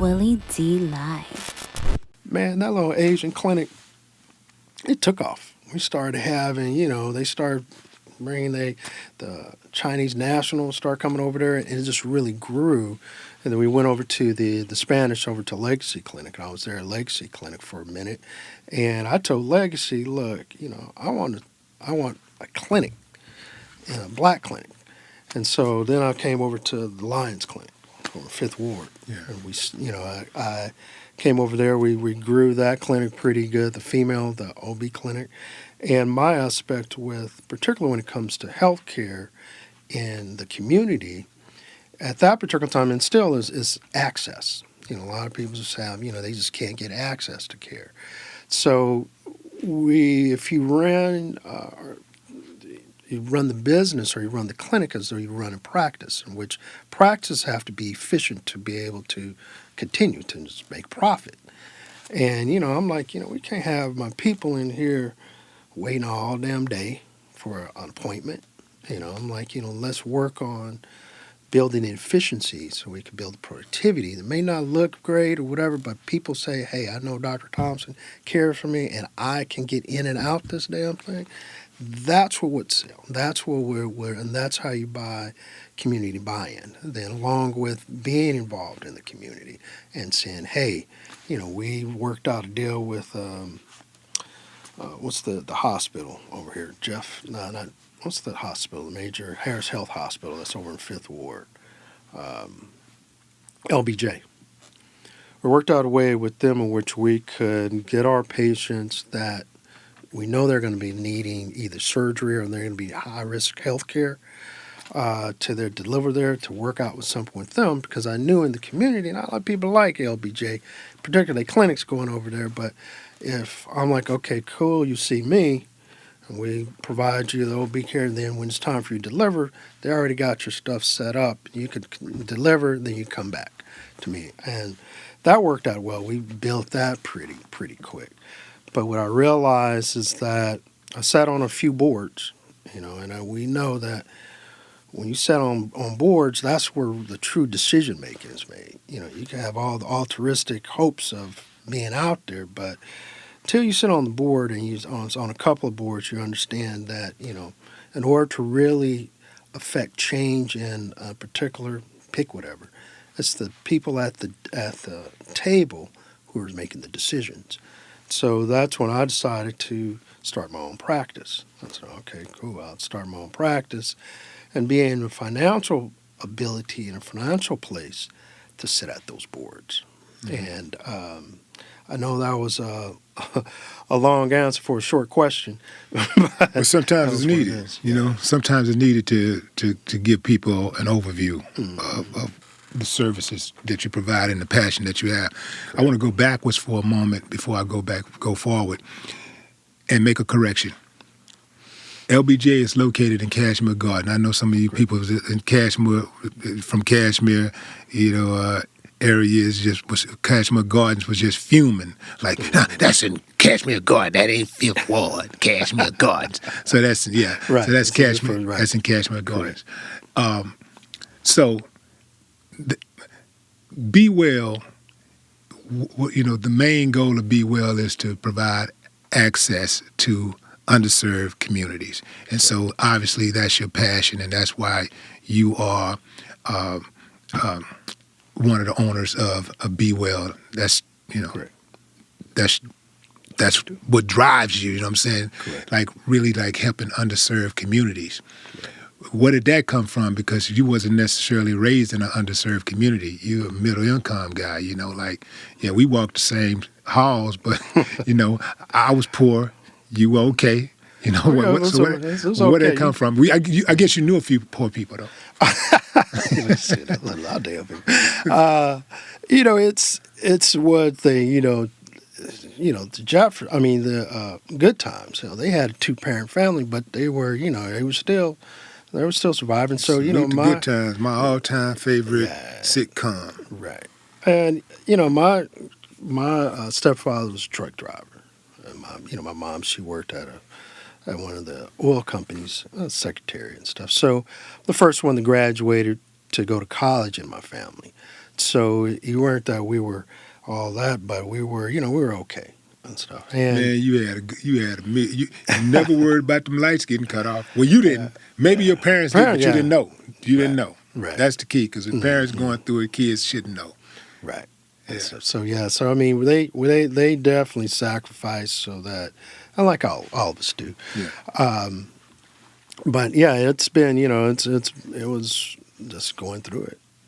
Willie D Live. Man, that little Asian clinic, it took off. We started having, they started bringing the Chinese nationals start coming over there, and it just really grew. And then we went over to the Spanish over to Legacy Clinic, and I was there at Legacy Clinic for a minute. And I told Legacy, look, I want a clinic, a black clinic. And so then I came over to the Lions Clinic on Fifth Ward. Yeah. And I came over there. We grew that clinic pretty good, the OB clinic. And my aspect particularly when it comes to healthcare in the community, at that particular time, and still is access. A lot of people just have, they just can't get access to care. So if you run the business or you run the clinic as though you run a practice, in which practices have to be efficient to be able to continue to just make profit. And, I'm like, we can't have my people in here waiting all damn day for an appointment. I'm like, let's work on building efficiency so we can build productivity. It may not look great or whatever, but people say, hey, I know Dr. Thompson cares for me and I can get in and out this damn thing. That's what would sell. That's what we're and that's how you buy community buy-in. Then along with being involved in the community and saying, hey, we worked out a deal with what's the hospital over here? What's the hospital? The major Harris Health Hospital that's over in Fifth Ward. LBJ. We worked out a way with them in which we could get our patients that we know they're going to be needing either surgery or they're going to be high-risk health care to their deliver there to work out with something with them, because I knew in the community, not a lot of people like LBJ, particularly clinics going over there, but if I'm like, okay, cool, you see me, and we provide you the OB care, and then when it's time for you to deliver, they already got your stuff set up. You could deliver, then you come back to me. And that worked out well. We built that pretty quick. But what I realized is that I sat on a few boards, and we know that when you sit on boards, that's where the true decision making is made. You can have all the altruistic hopes of being out there, but until you sit on the board and you on a couple of boards, you understand that in order to really affect change in a particular pick whatever, it's the people at the table who are making the decisions. So that's when I decided to start my own practice. I said, okay, cool, I'll start my own practice and be in a financial ability in a financial place to sit at those boards. Mm-hmm. And I know that was a long answer for a short question. But sometimes it's needed, Sometimes it's needed to give people an overview of the services that you provide and the passion that you have. I want to go backwards for a moment before I go forward and make a correction. LBJ is located in Kashmir Garden. I know some of you people in Kashmir, from Kashmir, areas Kashmir Gardens was just fuming. Like, nah, that's in Kashmir Garden. That ain't Fifth Ward, Kashmir Gardens. So that's, yeah. Right. So that's Kashmir. Right. That's in Kashmir Gardens. Be Well, the main goal of Be Well is to provide access to underserved communities. And so obviously that's your passion, and that's why you are one of the owners of Be Well. That's, Correct. That's what drives you, what I'm saying? Correct. Like really like helping underserved communities. Correct. Where did that come from? Because you wasn't necessarily raised in an underserved community. You're a middle income guy, we walked the same halls, but, I was poor, you were okay. Where did that come from? I guess you knew a few poor people, though. It's one thing, the Good Times, they had a 2-parent family, but they were, they were still surviving. So, my Good Times, my all-time favorite sitcom. Right. And, my stepfather was a truck driver. And my mom, she worked at one of the oil companies, secretary and stuff. So the first one that graduated to go to college in my family. So you weren't that we were all that, but we were, we were okay and stuff. And Man, you never worried about them lights getting cut off. Well, you didn't. Maybe your parents did, but you didn't know. You didn't know. Right. That's the key, because if parents going through it, kids shouldn't know. Right. Yeah. So I mean, they definitely sacrificed so that, and like all of us do. Yeah. But yeah, it's been, it was just going through it.